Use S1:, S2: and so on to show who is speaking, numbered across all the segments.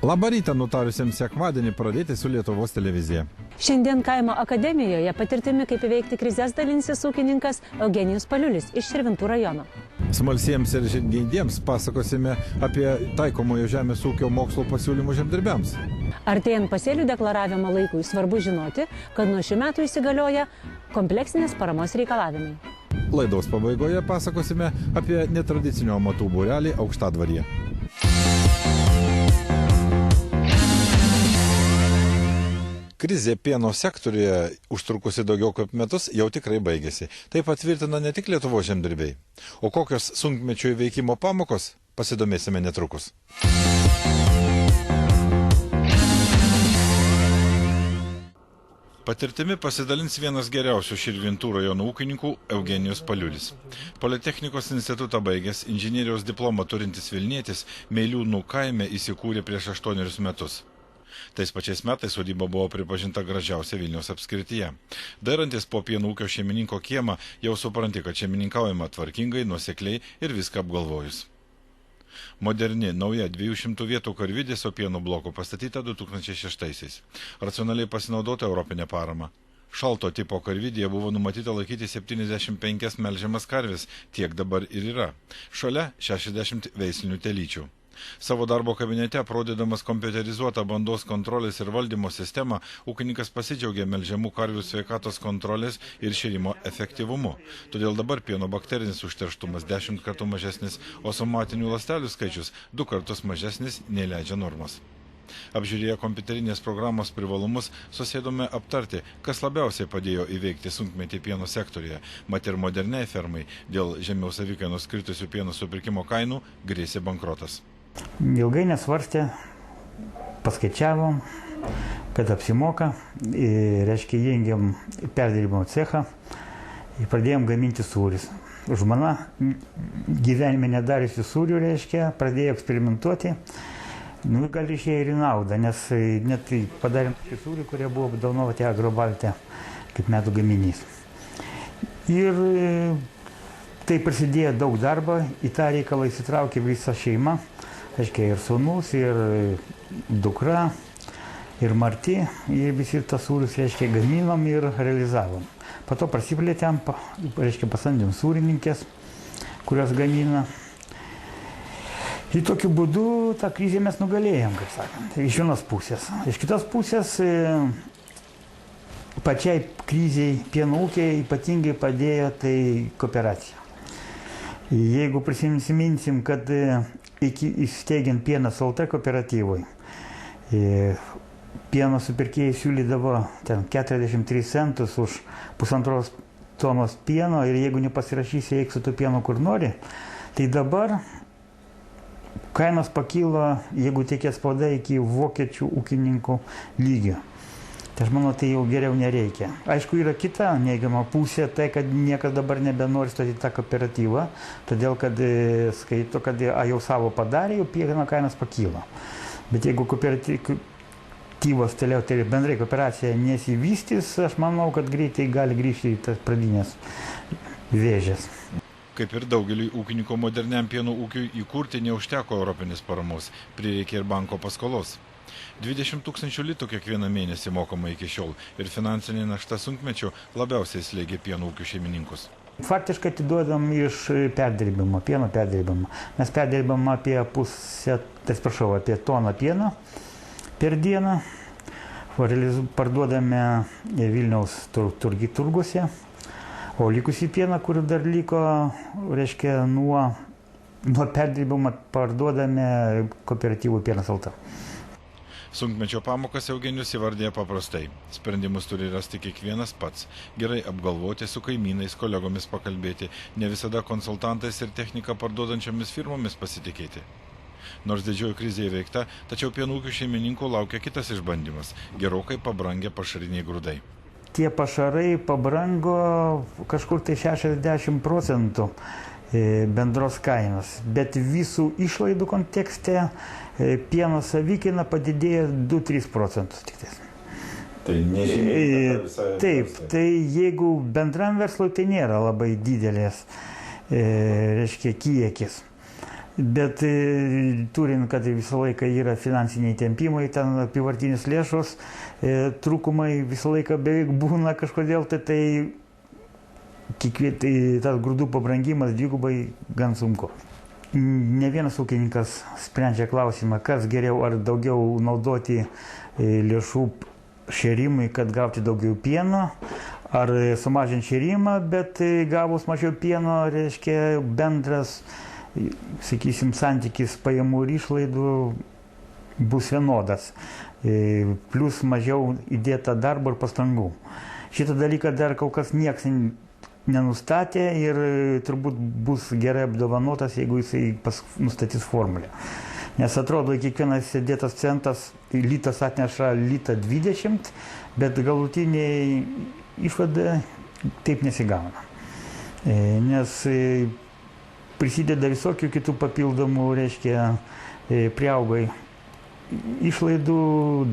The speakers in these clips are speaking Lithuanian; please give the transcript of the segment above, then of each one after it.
S1: Labą rytą nutarusiems sekmadienį pradėti su Lietuvos televizija.
S2: Šiandien kaimo akademijoje patirtimi, kaip įveikti krizes, dalinsis ūkininkas Eugenijus Paliulis iš Širvintų rajono.
S1: Smalsiems ir žingeidiems pasakosime apie taikomojo žemės ūkio mokslo pasiūlymų žemdirbiams.
S2: Artėjant pasėlių deklaravimo laikui svarbu žinoti, kad nuo šių metų įsigalioja kompleksinės paramos reikalavimai.
S1: Laidos pabaigoje pasakosime apie netradicinio amatų būrelį Aukštadvaryje. Krizė pieno sektoriuje, užtrukusi daugiau kaip metus, jau tikrai baigėsi. Tai patvirtina ne tik Lietuvos žemdirbiai. O kokios sunkmečio įveikimo pamokos, pasidomėsime netrukus. Patirtimi pasidalins vienas geriausių Širvintų rajono ūkininkų Eugenijus Paliulis. Politechnikos institutą baigęs, inžinieriaus diplomą turintis Vilnietis Meiliūnų kaime įsikūrė prieš 8 metus. Tais pačiais metais sodyba buvo pripažinta gražiausia Vilniaus apskrityje. Dairantis po pieno ūkio šeimininko kiemą, jau supranti, kad šeimininkaujama tvarkingai, nuosekliai ir viską apgalvojus. Moderni, nauja 200 vietų karvidės pieno bloko pastatyta 2006-aisiais. Racionaliai pasinaudota europinė parama. Šalto tipo karvidėje buvo numatyta laikyti 75 melžiamas karves, tiek dabar ir yra. Šalia 60 veislinių telyčių. Savo darbo kabinete, aprodydamas kompiuterizuotą bandos kontrolės ir valdymo sistemą, ūkininkas pasidžiaugė melžiamų karvių sveikatos kontrolės ir šėrimo efektyvumu. Todėl dabar pieno bakterinis užterštumas 10 kartų mažesnis, o somatinių ląstelių skaičius 2 kartus mažesnis nei leidžia normos. Apžiūrėję kompiuterinės programos privalumus, susėdome aptarti, kas labiausiai padėjo įveikti sunkmetį pieno sektoriuje. Mat ir moderniai fermai dėl žemiau savikainos kritusių pieno supirkimo kainų grėsė bankrotas.
S3: Ilgai nesvarstė, paskaičiavom, kad apsimoka, reiškia, įjungėm perdirbimo cechą ir pradėjom gaminti sūris. Žmona gyvenime nedariusi sūrių, reiškia, pradėjo eksperimentuoti. Gal išėjo ir į naudą, nes net padarėm sūrį, kurie buvo apdovanoti Agrobalte kaip metų gaminys. Ir tai prasidėjo daug darbo, į tą reikalą įsitraukė visa šeima. Aiškiai, ir sūnus, ir dukra, ir Marti, ir visi tas sūrius, reiškia, gaminom ir realizavom. Po to prasiplėtėm, reiškia, pasamdėm sūrininkės, kurios gamina. Ir tokiu būdu tą krizę mes nugalėjom, kaip sakant, iš vienos pusės. Iš kitos pusės pačiai kriziai pieno ūkiai ypatingai padėjo tai kooperacija. Jeigu prisiminsim, kad iki įsteigiant Pienas LT kooperatyvui, pieno supirkėjai siūlydavo 43 centus už 1,5 tonos pieno ir jeigu nepasirašysi, eik su tu pienu kur nori, tai dabar kainos pakilo, jeigu tiekės spauda, iki vokiečių ūkininkų lygio. Tai aš manau, tai jau geriau nereikia. Aišku, yra kita neigiama pusė, tai kad niekas dabar nebenori stoti tą kooperatyvą, todėl kad skaito, kad jau savo padarė, jau pieno kainos pakyla. Bet jeigu kooperatyvos toliau, tai bendrai kooperacija nesivystys, aš manau, kad greitai gali grįžti į tas pradinės vėžės.
S1: Kaip ir daugeliui ūkininko moderniam pieno ūkiui įkurti neužteko europinės paramos, prireikė ir banko paskolos. 20 000 litų kiekvieną mėnesį mokama iki šiol ir finansinė našta sunkmečio labiausiai slėgė pieno ūkių šeimininkus.
S3: Faktiškai atiduodam iš perdirbimo, pieno perdirbimo. Mes perdirbam apie toną pieno per dieną. Parduodame Vilniaus turguose, o likusį pieną, kur dar liko, reiškia, nuo perdirbimo parduodame kooperatyvų Pienas LT.
S1: Sunkmečio pamokas Eugenijus įvardė paprastai. Sprendimus turi rasti kiekvienas pats. Gerai apgalvoti, su kaimynais, kolegomis pakalbėti, ne visada konsultantais ir techniką parduodančiomis firmomis pasitikėti. Nors didžioji krizė įveikta, tačiau pieno ūkių šeimininkų laukia kitas išbandymas – gerokai pabrangę pašariniai grūdai.
S3: Tie pašarai pabrango kažkur tai 60% bendros kainos, bet visų išlaidų kontekste pieno savikaina padidėjo 2–3%.
S1: Tai nežymiai.
S3: Taip, tai jeigu bendram verslui tai nėra labai didelės, reiškia, kiekis. Bet turint, kad visą laiką yra finansiniai tempimai, ten apyvartinės lėšos, trūkumai visą laiką beveik būna kažkodėl, tai tas grūdų pabrangimas dvigubai gan sunku. Ne vienas ūkininkas sprendžia klausimą, kas geriau, ar daugiau naudoti lėšų šėrimui, kad gauti daugiau pieno, ar sumažinti šėrimą, bet gavus mažiau pieno, reiškia bendras, sakysim, santykis pajamų ir išlaidų bus vienodas, plus mažiau įdėta darbo ir pastangų. Šitą dalyką dar kol kas niekas nenustatė ir turbūt bus gerai apdovanotas, jeigu jisai nustatys formulę. Nes atrodo, kiekvienas įdėtas centas, litas atneša litą 20, bet galutiniai išvada taip nesigauna. Nes prisideda visokių kitų papildomų, reiškia, priaugai išlaidų,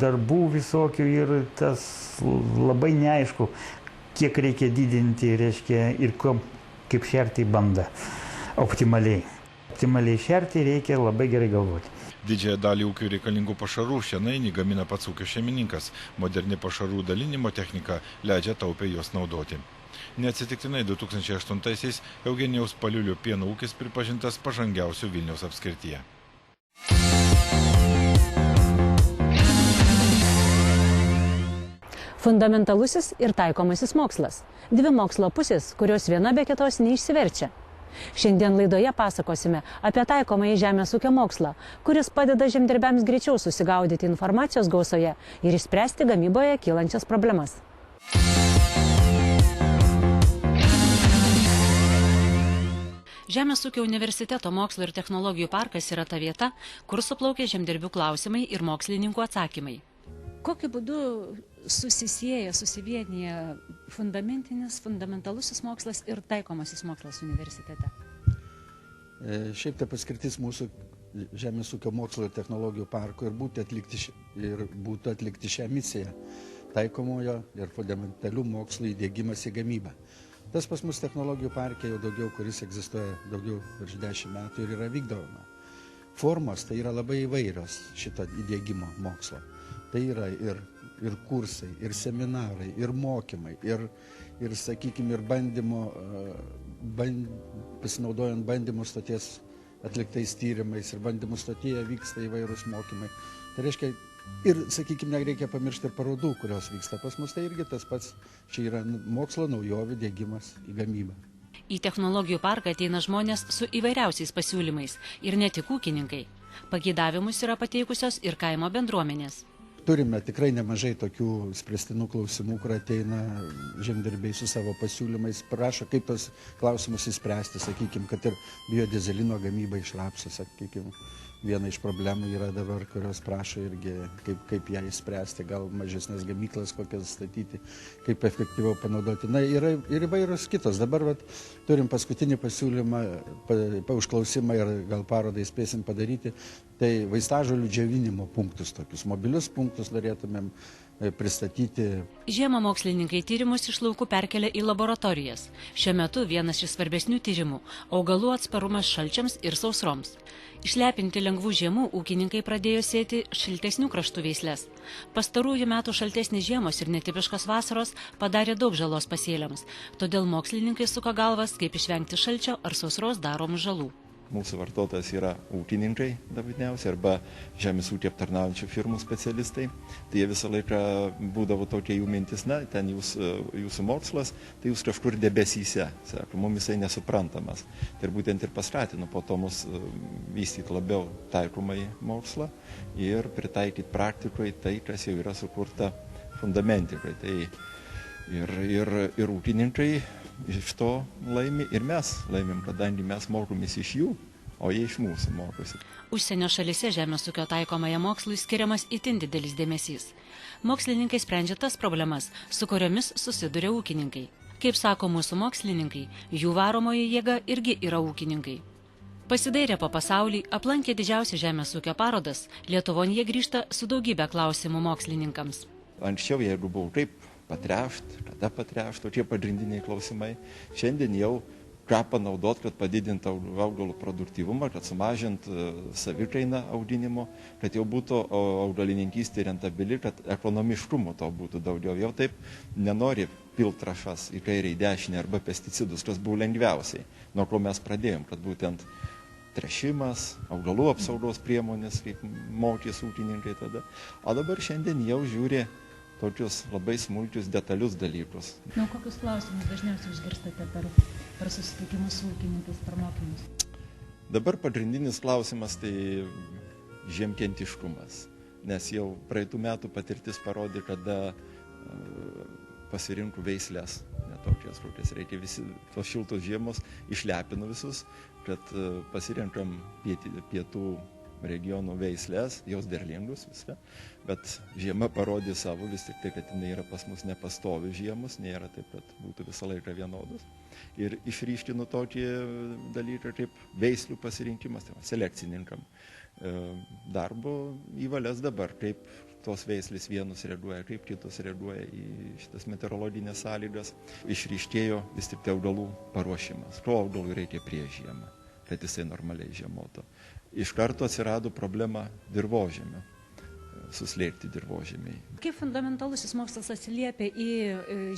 S3: darbų visokių ir tas labai neaišku, kiek reikia didinti, reiškia, ir kaip šerti bandą optimaliai. Optimaliai šerti reikia labai gerai galvoti.
S1: Didžiąją dalį ūkių reikalingų pašarų šienainį gamina pats ūkio šeimininkas. Moderni pašarų dalinimo technika leidžia taupiai juos naudoti. Neatsitiktinai 2008-aisiais Eugenijaus Paliulio pieno ūkis pripažintas pažangiausiu Vilniaus apskrityje.
S2: Fundamentalusis ir taikomasis mokslas. Dvi mokslo pusės, kurios viena be kitos neišsiverčia. Šiandien laidoje pasakosime apie taikomąjį žemės ūkio mokslą, kuris padeda žemdirbiams greičiau susigaudyti informacijos gausoje ir išspręsti gamyboje kylančias problemas. Žemės ūkio universiteto mokslo ir technologijų parkas yra ta vieta, kur suplaukia žemdirbių klausimai ir mokslininkų atsakymai. Kokiu būdu susivienyje fundamentalusis mokslas ir taikomasis mokslas universitete?
S4: Šiaip tai paskirtis mūsų Žemės ūkio mokslo ir technologijų parko ir būtų atlikti šią misiją – taikomojo ir fundamentalių mokslų įdiegimas į gamybą. Tas pas mus technologijų parke jau daugiau, kuris egzistuoja daugiau virš 10 metų ir yra vykdoma. Formos tai yra labai įvairios šito įdiegimo mokslo. Tai yra ir kursai, ir seminarai, ir mokymai, ir sakykime, ir pasinaudojant bandymų stoties atliktais tyrimais, ir bandymų stotyje vyksta įvairūs mokymai. Tai reiškia, ir, sakykime, nereikia pamiršti ir parodų, kurios vyksta pas mus, tai irgi tas pats, čia yra mokslo naujovių diegimas į gamybą.
S2: Į technologijų parką ateina žmonės su įvairiausiais pasiūlymais ir ne tik ūkininkai. Pageidavimus yra pateikusios ir kaimo bendruomenės.
S4: Turime tikrai nemažai tokių spręstinų klausimų, kur ateina žemdirbiai su savo pasiūlymais, prašo, kaip tos klausimus įspręsti, sakykime, kad ir biodizelino gamyba iš rapsų, sakykime. Viena iš problemų yra dabar, kurios prašo irgi, kaip ją įspręsti, gal mažesnės gamyklas kokias statyti, kaip efektyviau panaudoti. Na, yra ir įvairios kitos. Dabar turim paskutinį pasiūlymą, užklausimą ir gal parodai spėsim padaryti, tai vaistažolių džiovinimo punktus, tokius mobilius punktus norėtumėm pristatyti.
S2: Žiemą mokslininkai tyrimus iš laukų perkelia į laboratorijas. Šiuo metu vienas iš svarbesnių tyrimų – augalų atsparumas šalčiams ir sausroms. Išlepinti lengvų žiemų ūkininkai pradėjo sėti šiltesnių kraštų veislės. Pastarųjų metų šaltesnės žiemos ir netipiškos vasaros padarė daug žalos pasėliams, todėl mokslininkai suka galvas, kaip išvengti šalčio ar sausros daromų žalų.
S5: Mūsų vartotojas yra ūkininkai dažniausiai arba žemės ūkį aptarnaujančių firmų specialistai. Tai jie visą laiką būdavo tokia jų mintis, na, ten jūsų mokslas, tai jūs kažkur debesyse, sako, mums jisai nesuprantamas. Tai būtent ir paskatino po to mus vystyti labiau taikomąjį mokslą ir pritaikyti praktikoje tai, kas jau yra sukurta fundamentikai. Tai ir ūkininkai iš to laimi ir mes laimim, kadangi mes mokomės iš jų, o jie iš mūsų mokosi.
S2: Užsienio šalyse žemės ūkio taikomąją mokslui skiriamas itin didelis dėmesys. Mokslininkai sprendžia tas problemas, su kuriomis susiduria ūkininkai. Kaip sako mūsų mokslininkai, jų varomoji jėga irgi yra ūkininkai. Pasidairę po pasaulį, aplankę didžiausią žemės ūkio parodas, Lietuvon jie grįžta su daugybė klausimų mokslininkams.
S5: Anksčiau, jeigu buvo kaip patręšt, kada patręšt, tokie pagrindiniai klausimai. Šiandien jau ką panaudot, kad padidinti augalų produktyvumą, kad sumažint savikainą auginimo, kad jau būtų augalininkystė rentabili, kad ekonomiškumo to būtų daugiau. Jau taip nenori pilt trąšas į kairę, į dešinę arba pesticidus, kas buvo lengviausiai, nuo ko mes pradėjom, kad būtent tręšimas, augalų apsaugos priemonės, kaip mokės ūkininkai tada. O dabar šiandien jau žiūri tokius labai smulkius, detalius dalykus.
S2: Na, kokius klausimus dažniausiai išgirstate per susitikimus su ūkininkais, per mokymus?
S5: Dabar pagrindinis klausimas tai žemkentiškumas, nes jau praeitų metų patirtis parodė, kada pasirinkų veislės, netokias, kokias reikia, visi tos šiltos žiemos išlepino visus, kad pasirinkam pietų regionų veislės, jos derlingus viską, bet žiema parodė savo, vis tik tai, kad jinai yra pas mus nepastovi žiemos, nėra taip, kad būtų visą laiką vienodos. Ir išryškinu tokį dalyką kaip veislių pasirinkimas, tai selekcininkam. Darbo įvalės dabar, kaip tos veislės vienus reaguoja, kaip kitos reaguoja į šitas meteorologinės sąlygas. Išryškėjo vis tik tai augalų paruošimas, ko augalų reikia prieš žiemą, kad jisai normaliai žiemotų. Iš karto atsirado problema dirvožemio, suslėgti dirvožemiai.
S2: Kaip fundamentalusis mokslas atsiliepia į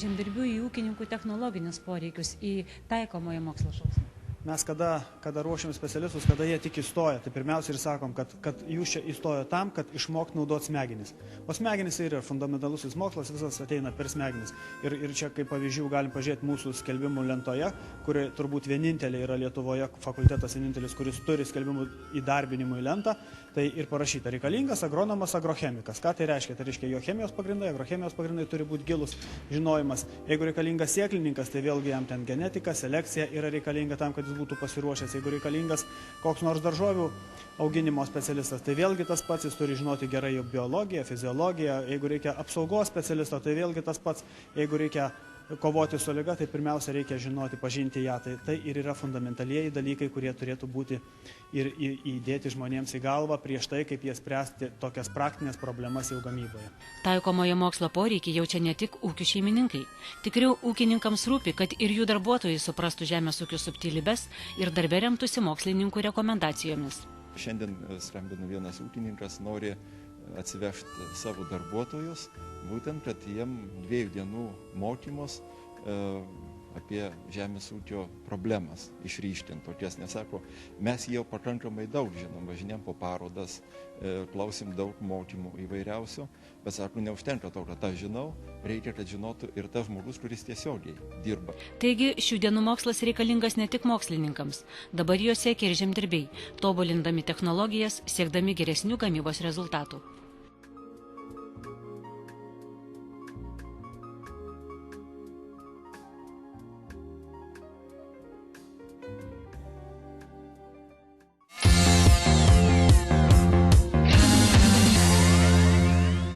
S2: žemdirbių, į ūkininkų technologinius poreikius, į taikomojo mokslo šaltinį?
S6: Mes kada ruošiam specialistus, kada jie tik įstoja, tai pirmiausia ir sakom, kad jūs čia įstojo tam, kad išmokti naudoti smegenis. O smegenis yra fundamentalusis mokslas, visas ateina per smegenis. Ir čia kaip pavyzdžių galim pažiūrėti mūsų skelbimų lentoje, kuri turbūt vienintelė yra Lietuvoje, fakultetas vienintelis, kuris turi skelbimų įdarbinimui lentą, tai ir parašyta reikalingas agronomas agrochemikas. Ką tai reiškia? Tai reiškia jo chemijos pagrindai, agrochemijos pagrindai turi būti gilus žinojimas. Jeigu reikalingas sėklininkas, tai vėlgi jam ten genetika, selekcija yra reikalinga tam, kad jis būtų pasiruošęs. Jeigu reikalingas koks nors daržovių auginimo specialistas, tai vėlgi tas pats, jis turi žinoti gerai biologiją, fiziologiją. Jeigu reikia apsaugos specialisto, tai vėlgi tas pats. Jeigu reikia kovoti su liga, tai pirmiausia reikia žinoti, pažinti ją. Tai ir yra fundamentalieji dalykai, kurie turėtų būti ir įdėti žmonėms į galvą prieš tai, kaip jie spręsti tokias praktinės problemas jau gamyboje.
S2: Taikomojo mokslo poreikį jaučia ne tik ūkių šeimininkai. Tikriau ūkininkams rūpi, kad ir jų darbuotojai suprastų žemės ūkio subtilybes ir darbe remtųsi mokslininkų rekomendacijomis.
S5: Šiandien skambino vienas ūkininkas, nori atsivežti savo darbuotojus, būtent, kad jiem 2 dienų mokymus apie žemės ūkio problemas išryškinti tokias, nes sako, mes jau pakankamai daug žinom, važinėm po parodas, klausim daug mokymų įvairiausių, bet sako, neužtenka to, kad aš žinau, reikia, kad žinotų ir tas žmogus, kuris tiesiogiai dirba.
S2: Taigi, šių dienų mokslas reikalingas ne tik mokslininkams, dabar jo siekia ir žemdirbiai, tobulindami technologijas, siekdami geresnių gamybos rezultatų.